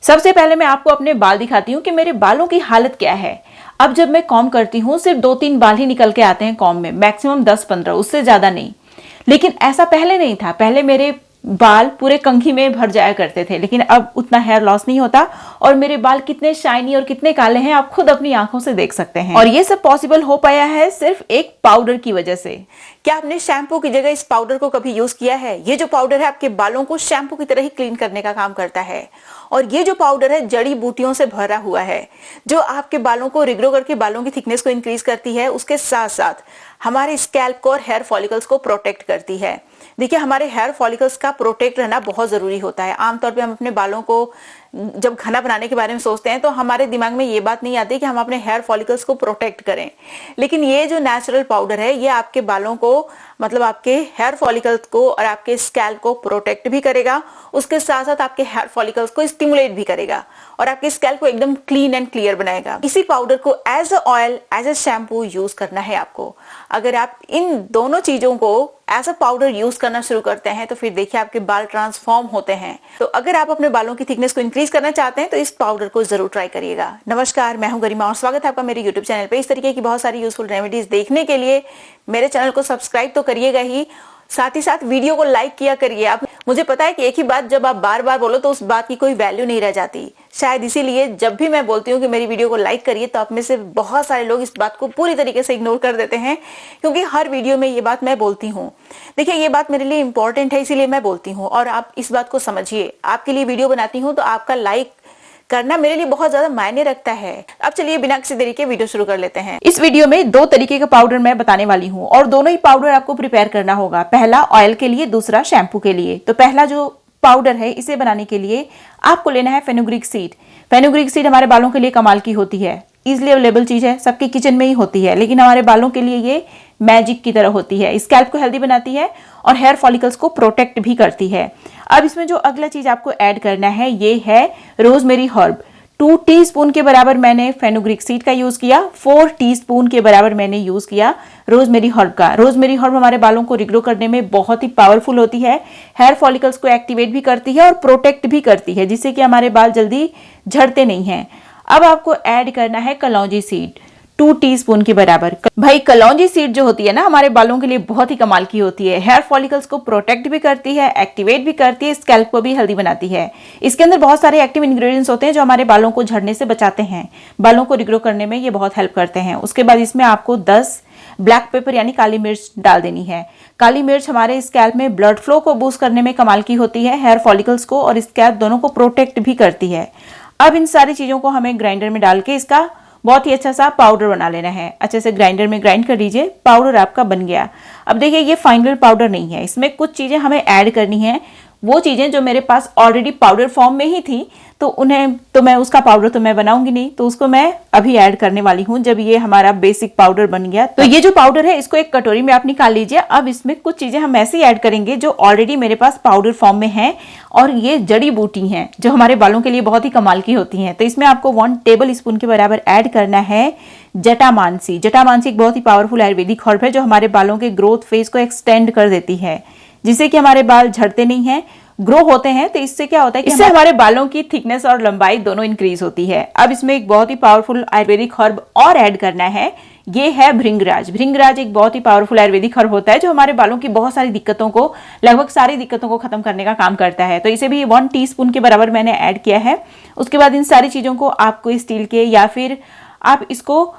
सबसे पहले मैं आपको अपने बाल दिखाती हूँ कि मेरे बालों की हालत क्या है। अब जब मैं कॉम्ब करती हूँ सिर्फ 2-3 बाल ही निकल के आते हैं कॉम्ब में, मैक्सिमम 10-15, उससे ज्यादा नहीं। लेकिन ऐसा पहले नहीं था। पहले मेरे बाल पूरे कंघी में भर जाया करते थे, लेकिन अब उतना हेयर लॉस नहीं होता और मेरे बाल कितने शाइनी और कितने काले हैं आप खुद अपनी आंखों से देख सकते हैं। और ये सब पॉसिबल हो पाया है सिर्फ एक पाउडर की वजह से। क्या आपने शैम्पू की जगह इस पाउडर को कभी यूज किया है? ये जो पाउडर है आपके बालों को शैम्पू की तरह ही क्लीन करने का काम करता है। और ये जो पाउडर है जड़ी बूटियों से भरा हुआ है, जो आपके बालों को रिग्रो करके बालों की थिकनेस को इंक्रीज करती है, उसके साथ साथ हमारे स्कैल्प को और हेयर फॉलिकल्स को प्रोटेक्ट करती है। देखिए, हमारे हेयर फॉलिकल्स का प्रोटेक्ट रहना बहुत जरूरी होता है। आमतौर पे हम अपने बालों को जब घना बनाने के बारे में सोचते हैं तो हमारे दिमाग में ये बात नहीं आती कि हम अपने हेयर फॉलिकल्स को प्रोटेक्ट करें। लेकिन ये जो नेचुरल पाउडर है ये आपके बालों को, मतलब आपके हेयर फॉलिकल्स को और आपके स्कैल्प को प्रोटेक्ट भी करेगा, उसके साथ साथ आपके हेयर फॉलिकल्स को स्टिमुलेट भी करेगा और आपके स्कैल्प को एकदम क्लीन एंड क्लियर बनाएगा। इसी पाउडर को as a oil, as a shampoo use करना है आपको। अगर आप इन दोनों चीजों को एज अ पाउडर यूज करना शुरू करते हैं तो फिर देखिए आपके बाल ट्रांसफॉर्म होते हैं। तो अगर आप अपने बालों की थिकनेस को इंक्रीज करना चाहते हैं तो इस पाउडर को जरूर ट्राई करिएगा। नमस्कार, मैं हूं गरिमा और स्वागत है आपका मेरे यूट्यूब चैनल पे। इस तरीके की बहुत सारी यूजफुल रेमेडीज देखने के लिए मेरे चैनल को सब्सक्राइब तो करिएगा ही, साथ ही साथ वीडियो को लाइक किया करिए। आप, मुझे पता है कि एक ही बात जब आप बार बार बोलो तो उस बात की कोई वैल्यू नहीं रह जाती। शायद इसीलिए जब भी मैं बोलती हूँ कि मेरी वीडियो को लाइक करिए तो आप में से बहुत सारे लोग इस बात को पूरी तरीके से इग्नोर कर देते हैं, क्योंकि हर वीडियो में ये बात मैं बोलती हूँ। देखिए, ये बात मेरे लिए इंपॉर्टेंट है, इसीलिए मैं बोलती हूँ और आप इस बात को समझिए। आपके लिए वीडियो बनाती हूँ तो आपका लाइक करना मेरे लिए बहुत ज्यादा मायने रखता है। अब चलिए बिना किसी देरी के वीडियो शुरू कर लेते हैं। इस वीडियो में 2 तरीके का पाउडर मैं बताने वाली हूँ और दोनों ही पाउडर आपको प्रिपेयर करना होगा। पहला ऑयल के लिए, दूसरा शैम्पू के लिए। तो पहला जो पाउडर है इसे बनाने के लिए आपको लेना है फेनुग्रीक सीड। फेनुग्रीक सीड हमारे बालों के लिए कमाल की होती है, इजिली अवेलेबल चीज है, सबके किचन में ही होती है, लेकिन हमारे बालों के लिए ये मैजिक की तरह होती है। स्कैल्प को हेल्दी बनाती है और हेयर फॉलिकल्स को प्रोटेक्ट भी करती है। अब इसमें जो अगला चीज आपको ऐड करना है ये है रोजमेरी हर्ब। 2 टीस्पून के बराबर मैंने फेनुग्रीक सीड का यूज किया, 4 टीस्पून के बराबर मैंने यूज किया रोजमेरी हर्ब का। रोजमेरी हर्ब हमारे बालों को रिग्रो करने में बहुत ही पावरफुल होती है, हेयर फॉलिकल्स को एक्टिवेट भी करती है और प्रोटेक्ट भी करती है, जिससे कि हमारे बाल जल्दी झड़ते नहीं हैं। अब आपको ऐड करना है कलौंजी सीड, 2 टीस्पून के बराबर। भाई, कलौंजी सीड जो होती है ना हमारे बालों के लिए बहुत ही कमाल की होती है। हेयर फॉलिकल्स को प्रोटेक्ट भी करती है, एक्टिवेट भी करती है, स्कैल्प को भी हेल्दी बनाती है। इसके अंदर बहुत सारे एक्टिव इंग्रेडिएंट्स होते हैं जो हमारे बालों को झड़ने से बचाते हैं, बालों को रिग्रो करने में ये बहुत हेल्प करते हैं। उसके बाद इसमें आपको 10 ब्लैक पेपर यानी काली मिर्च डाल देनी है। काली मिर्च हमारे स्कैल्प में ब्लड फ्लो को बूस्ट करने में कमाल की होती है, हेयर फॉलिकल्स को और स्कैल्प दोनों को प्रोटेक्ट भी करती है। अब इन सारी चीजों को हमें ग्राइंडर में डाल के इसका बहुत ही अच्छा सा पाउडर बना लेना है। अच्छे से ग्राइंडर में ग्राइंड कर लीजिए, पाउडर आपका बन गया। अब देखिए, ये फाइनल पाउडर नहीं है, इसमें कुछ चीजें हमें ऐड करनी है। वो चीजें जो मेरे पास ऑलरेडी पाउडर फॉर्म में ही थी तो उन्हें तो मैं उसका पाउडर तो मैं बनाऊंगी नहीं, तो उसको मैं अभी ऐड करने वाली हूँ जब ये हमारा बेसिक पाउडर बन गया। तो ये जो पाउडर है इसको एक कटोरी में आप निकाल लीजिए। अब इसमें कुछ चीजें हम ऐसी ऐड करेंगे जो ऑलरेडी मेरे पास पाउडर फॉर्म में है और ये जड़ी बूटी हैं जो हमारे बालों के लिए बहुत ही कमाल की होती हैं। तो इसमें आपको 1 टेबल स्पून के बराबर ऐड करना है जटामांसी। जटामांसी एक बहुत ही पावरफुल आयुर्वेदिक हर्ब है जो हमारे बालों के ग्रोथ फेज को एक्सटेंड कर देती है, जिससे कि हमारे बाल झड़ते नहीं हैं, ग्रो होते हैं। तो इससे क्या होता है कि इससे हमारे बालों की थिकनेस और लंबाई दोनों इंक्रीज होती है। अब इसमें एक बहुत ही पावरफुल आयुर्वेदिक हर्ब और ऐड करना है, ये है भृंगराज। भृंगराज एक बहुत ही पावरफुल आयुर्वेदिक हर्ब होता है जो हमारे बालों की बहुत सारी दिक्कतों को, लगभग सारी दिक्कतों को खत्म करने का काम करता है। तो इसे भी 1 टीस्पून के बराबर मैंने ऐड किया है। उसके बाद इन सारी चीजों को आपको स्टील के या फिर आप इसको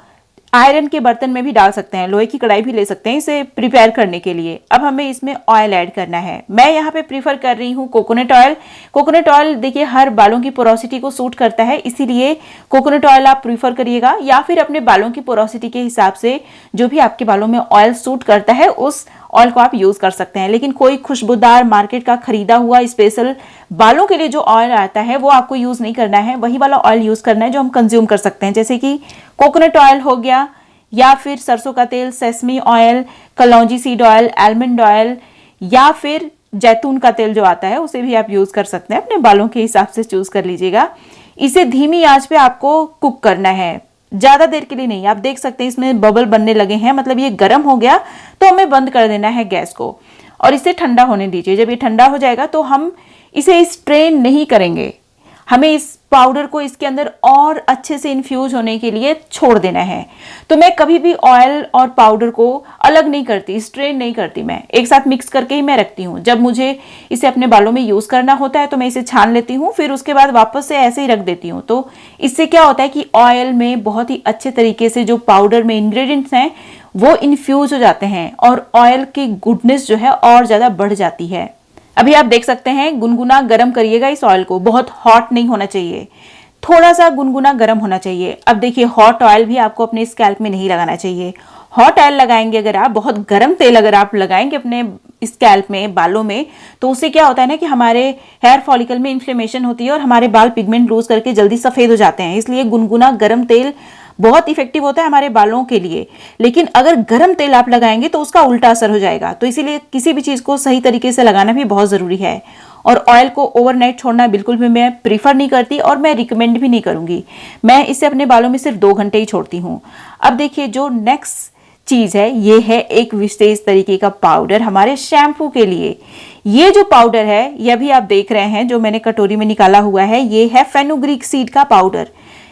आयरन के बर्तन में भी डाल सकते हैं, लोहे की कढ़ाई भी ले सकते हैं इसे प्रिपेयर करने के लिए। अब हमें इसमें ऑयल ऐड करना है। मैं यहाँ पे प्रीफर कर रही हूँ कोकोनट ऑयल। कोकोनट ऑयल देखिए हर बालों की पोरोसिटी को सूट करता है, इसीलिए कोकोनट ऑयल आप प्रीफर करिएगा, या फिर अपने बालों की पोरोसिटी के हिसाब से जो भी आपके बालों में ऑयल सूट करता है उस ऑयल को आप यूज कर सकते हैं। लेकिन कोई खुशबूदार मार्केट का खरीदा हुआ स्पेशल बालों के लिए जो ऑयल आता है वो आपको यूज नहीं करना है, वही वाला ऑयल यूज करना है जो हम कंज्यूम कर सकते हैं, जैसे कि कोकोनट ऑयल हो गया या फिर सरसों का तेल, सेसमी ऑयल, कलौंजी सीड ऑयल, आलमंड ऑयल या फिर जैतून का तेल जो आता है उसे भी आप यूज कर सकते हैं। अपने बालों के हिसाब से चूज कर लीजिएगा। इसे धीमी आंच पे आपको कुक करना है, ज्यादा देर के लिए नहीं। आप देख सकते हैं इसमें बबल बनने लगे हैं, मतलब ये गर्म हो गया तो हमें बंद कर देना है गैस को और इसे ठंडा होने दीजिए। जब ये ठंडा हो जाएगा तो हम इसे स्ट्रेन नहीं करेंगे, हमें इस पाउडर को इसके अंदर और अच्छे से इन्फ्यूज होने के लिए छोड़ देना है। तो मैं कभी भी ऑयल और पाउडर को अलग नहीं करती, स्ट्रेन नहीं करती, मैं एक साथ मिक्स करके ही मैं रखती हूँ। जब मुझे इसे अपने बालों में यूज करना होता है तो मैं इसे छान लेती हूँ, फिर उसके बाद वापस से ऐसे ही रख देती हूँ। तो इससे क्या होता है कि ऑयल में बहुत ही अच्छे तरीके से जो पाउडर में इंग्रेडिएंट्स हैं वो इन्फ्यूज हो जाते हैं और ऑयल की गुडनेस जो है और ज्यादा बढ़ जाती है। अभी आप देख सकते हैं, गुनगुना गरम करिएगा इस ऑयल को, बहुत हॉट नहीं होना चाहिए, थोड़ा सा गुनगुना गरम होना चाहिए। अब देखिए, हॉट ऑयल भी आपको अपने स्कैल्प में नहीं लगाना चाहिए। हॉट ऑयल लगाएंगे अगर आप, बहुत गर्म तेल अगर आप लगाएंगे अपने स्कैल्प में, बालों में, तो उससे क्या होता है ना कि हमारे हेयर फॉलिकल में इन्फ्लेमेशन होती है और हमारे बाल पिगमेंट लूज करके जल्दी सफेद हो जाते हैं। इसलिए गुनगुना गर्म तेल बहुत इफेक्टिव होता है हमारे बालों के लिए। लेकिन अगर गर्म तेल आप लगाएंगे तो उसका उल्टा असर हो जाएगा। तो इसीलिए किसी भी चीज को सही तरीके से लगाना भी बहुत जरूरी है। और ऑयल को ओवरनाइट छोड़ना बिल्कुल भी मैं प्रीफर नहीं करती और मैं रिकमेंड भी नहीं करूंगी। मैं इसे अपने बालों में सिर्फ 2 घंटे ही छोड़ती हूँ। अब देखिए, जो नेक्स्ट चीज है ये है एक विशेष तरीके का पाउडर हमारे शैम्पू के लिए। ये जो पाउडर है, यह भी आप देख रहे हैं जो मैंने कटोरी में निकाला हुआ है, ये है फेनुग्रीक सीड का पाउडर।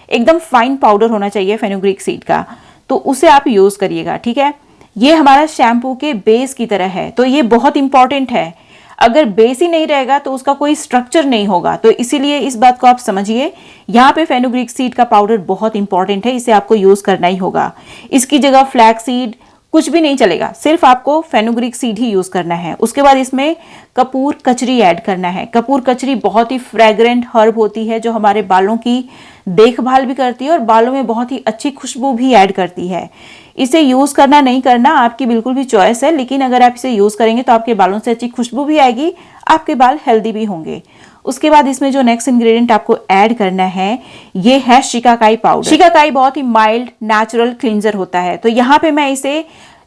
एकदम फाइन पाउडर होना चाहिए फेनुग्रीक सीड का, तो उसे आप यूज करिएगा, ठीक है। ये हमारा शैम्पू के बेस की तरह है, तो ये बहुत इंपॉर्टेंट है। अगर बेस ही नहीं रहेगा तो उसका कोई स्ट्रक्चर नहीं होगा। तो इसीलिए इस बात को आप समझिए, यहाँ पे फेनुग्रीक सीड का पाउडर बहुत इंपॉर्टेंट है, इसे आपको यूज करना ही होगा। इसकी जगह फ्लैक्स सीड कुछ भी नहीं चलेगा, सिर्फ आपको फेनुग्रीक सीड ही यूज करना है। उसके बाद इसमें कपूर कचरी ऐड करना है। कपूर कचरी बहुत ही फ्रेग्रेंट हर्ब होती है जो हमारे बालों की देखभाल भी करती है और बालों में बहुत ही अच्छी खुशबू भी ऐड करती है। इसे यूज करना नहीं करना आपकी बिल्कुल भी चॉइस है, लेकिन अगर आप इसे यूज करेंगे तो आपके बालों से अच्छी खुशबू भी आएगी, आपके बाल हेल्दी भी होंगे। उसके बाद इसमें जो नेक्स्ट इंग्रेडिएंट आपको ऐड करना है ये है शिकाकाई पाउडर। शिकाकाई बहुत ही माइल्ड नेचुरल क्लींजर होता है। तो यहाँ पे मैं इसे,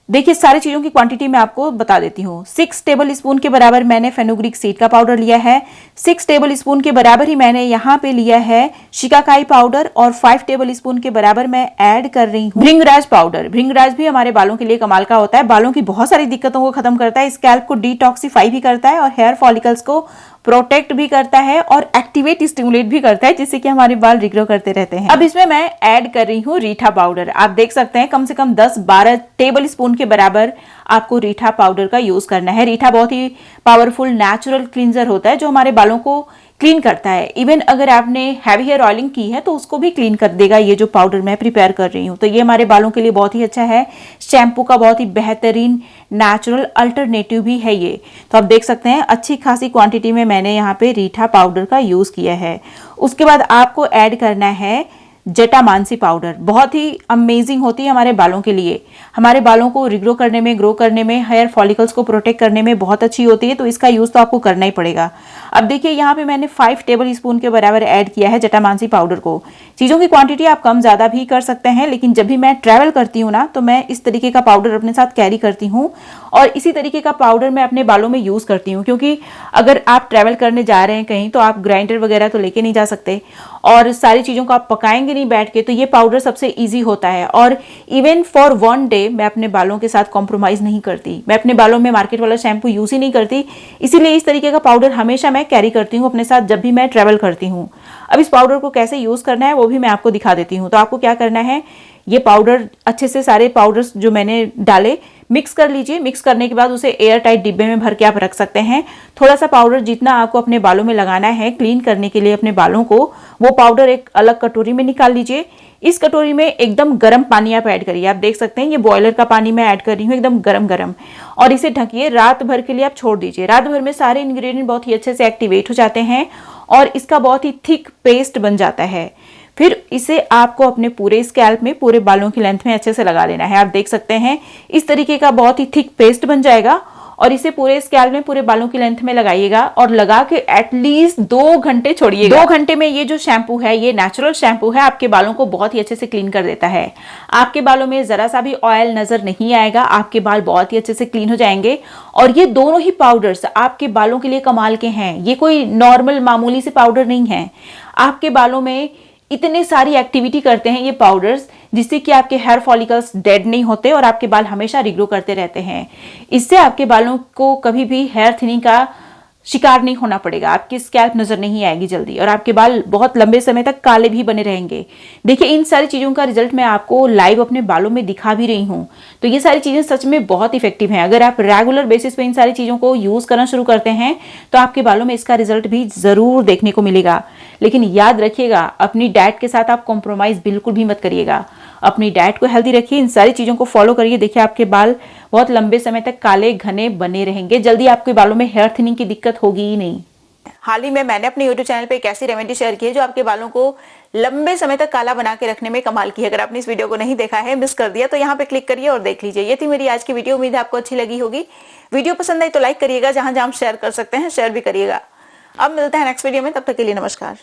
देखिए सारी चीजों की क्वांटिटी मैं आपको बता देती हूँ। 6 टेबल स्पून के बराबर मैंने फेनुग्रीक सीड का पाउडर लिया है। 6 टेबल स्पून के बराबर ही मैंने यहाँ पे लिया है शिकाकाई पाउडर और 5 टेबल स्पून के बराबर मैं ऐड कर रही हूँ भृंगराज पाउडर। भृंगराज भी हमारे बालों के लिए कमाल का होता है, बालों की बहुत सारी दिक्कतों को खत्म करता है, स्कैल्प को डिटॉक्सिफाई भी करता है और हेयर फॉलिकल्स को प्रोटेक्ट भी करता है और एक्टिवेट स्टिमुलेट भी करता है, जिससे कि हमारे बाल रिग्रो करते रहते हैं। अब इसमें मैं ऐड कर रही हूँ रीठा पाउडर। आप देख सकते हैं कम से कम 10-12 टेबल स्पून के बराबर आपको रीठा पाउडर का यूज करना है। रीठा बहुत ही पावरफुल नेचुरल क्लींजर होता है जो हमारे बालों को क्लीन करता है। इवन अगर आपने हैवी हेयर ऑयलिंग की है तो उसको भी क्लीन कर देगा ये जो पाउडर मैं प्रिपेयर कर रही हूँ। तो ये हमारे बालों के लिए बहुत ही अच्छा है, शैम्पू का बहुत ही बेहतरीन नेचुरल अल्टरनेटिव भी है ये। तो आप देख सकते हैं अच्छी खासी क्वांटिटी में मैंने यहाँ पे रीठा पाउडर का यूज किया है। उसके बाद आपको ऐड करना है जटामांसी पाउडर। बहुत ही अमेजिंग होती है हमारे बालों के लिए, हमारे बालों को रिग्रो करने में, ग्रो करने में, हेयर फॉलिकल्स को प्रोटेक्ट करने में बहुत अच्छी होती है। तो इसका यूज तो आपको करना ही पड़ेगा। अब देखिए यहाँ पे मैंने 5 टेबल स्पून के बराबर ऐड किया है जटामांसी पाउडर को। चीजों की क्वांटिटी आप कम ज्यादा भी कर सकते हैं, लेकिन जब भी मैं ट्रैवल करती हूँ ना तो मैं इस तरीके का पाउडर अपने साथ कैरी करती हूँ और इसी तरीके का पाउडर मैं अपने बालों में यूज करती हूँ। क्योंकि अगर आप ट्रैवल करने जा रहे हैं कहीं तो आप ग्राइंडर वगैरह तो लेके नहीं जा सकते और सारी चीजों को आप पकाएंगे नहीं बैठ के, तो ये पाउडर सबसे ईजी होता है। और इवन फॉर 1 डे मैं अपने बालों के साथ कॉम्प्रोमाइज नहीं करती, मैं अपने बालों में मार्केट वाला शैम्पू यूज ही नहीं करती। इसीलिए इस तरीके का पाउडर हमेशा मैं कैरी करती हूँ अपने साथ जब भी मैं ट्रैवल करती हूँ। अब इस पाउडर को कैसे यूज करना है वो भी मैं आपको दिखा देती हूँ। तो आपको क्या करना है, ये पाउडर अच्छे से सारे पाउडर्स जो मैंने डाले मिक्स कर लीजिए। मिक्स करने के बाद उसे एयर टाइट डिब्बे में भर के आप रख सकते हैं। थोड़ा सा पाउडर जितना आपको अपने बालों में लगाना है क्लीन करने के लिए अपने बालों को, वो पाउडर एक अलग कटोरी में निकाल लीजिए। इस कटोरी में एकदम गर्म पानी आप ऐड करिए। आप देख सकते हैं ये बॉयलर का पानी मैं ऐड कर रही हूँ, एकदम गरम गरम, और इसे ढकिए। रात भर के लिए आप छोड़ दीजिए। रात भर में सारे इंग्रेडिएंट बहुत ही अच्छे से एक्टिवेट हो जाते हैं और इसका बहुत ही थिक पेस्ट बन जाता है। फिर इसे आपको अपने पूरे स्कैल्प में, पूरे बालों की लेंथ में अच्छे से लगा लेना है। आप देख सकते हैं इस तरीके का बहुत ही थिक पेस्ट बन जाएगा और इसे पूरे स्कैल्प में, पूरे बालों की लेंथ में लगाइएगा और लगा के एटलीस्ट 2 घंटे छोड़िएगा। 2 घंटे में ये जो शैम्पू है, ये नेचुरल शैम्पू है, आपके बालों को बहुत ही अच्छे से क्लीन कर देता है। आपके बालों में जरा सा भी ऑयल नजर नहीं आएगा, आपके बाल बहुत ही अच्छे से क्लीन हो जाएंगे। और ये दोनों ही पाउडर्स आपके बालों के लिए कमाल के हैं। ये कोई नॉर्मल मामूली से पाउडर नहीं है। आपके बालों में इतने सारी एक्टिविटी करते हैं ये पाउडर्स, जिससे कि आपके हेयर फॉलिकल्स डेड नहीं होते और आपके बाल हमेशा रिग्रो करते रहते हैं। इससे आपके बालों को कभी भी हेयर थिनिंग का शिकार नहीं होना पड़ेगा, आपकी स्कैल्प नजर नहीं आएगी जल्दी, और आपके बाल बहुत लंबे समय तक काले भी बने रहेंगे। देखिए इन सारी चीजों का रिजल्ट मैं आपको लाइव अपने बालों में दिखा भी रही हूँ। तो ये सारी चीजें सच में बहुत इफेक्टिव हैं। अगर आप रेगुलर बेसिस पे इन सारी चीजों को यूज करना शुरू करते हैं तो आपके बालों में इसका रिजल्ट भी जरूर देखने को मिलेगा। लेकिन याद रखिएगा, अपनी डाइट के साथ आप कॉम्प्रोमाइज बिल्कुल भी मत करिएगा। अपनी डाइट को हेल्दी रखिए, इन सारी चीजों को फॉलो करिए। देखिए आपके बाल बहुत लंबे समय तक काले घने बने रहेंगे, जल्दी आपके बालों में हेयर थिनिंग की दिक्कत होगी ही नहीं। हाल ही में मैंने अपने YouTube चैनल पे एक ऐसी रेमेडी शेयर की है जो आपके बालों को लंबे समय तक काला बना के रखने में कमाल की है। अगर आपने इस वीडियो को नहीं देखा है, मिस कर दिया, तो यहाँ पे क्लिक करिए और देख लीजिए। ये थी मेरी आज की वीडियो, उम्मीद है आपको अच्छी लगी होगी। वीडियो पसंद आई तो लाइक करिएगा, जहां जहां शेयर कर सकते हैं शेयर भी करिएगा। अब मिलते हैं नेक्स्ट वीडियो में, तब तक के लिए नमस्कार।